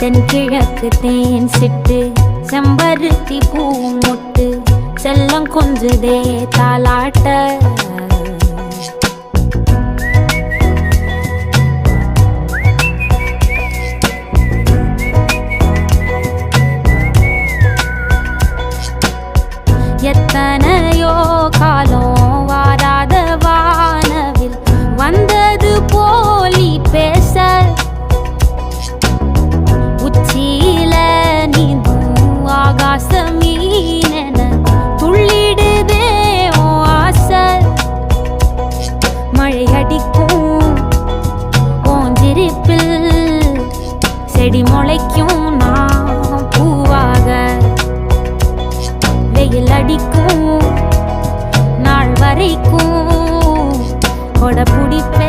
தென்கிழக்கு தேன் சிட்டு செம்பருத்தி பூ மொட்டு செல்லம் கொஞ்சுதே தாலாட்ட எத்தனையோ காலம் வாராத வானவில் வந்தது போலி பேச உச்சியில நீந்தும் ஆகாச மீனென துள்ளிடுதே ஓ ஆசை மழை அடிக்கும் ஓஞ்சிருப்பில் செடி முளைக்கும் நான் பூவாக வெயில் அடிக்கும் நாள் வரைக்கும் கொடை பிடிப்ப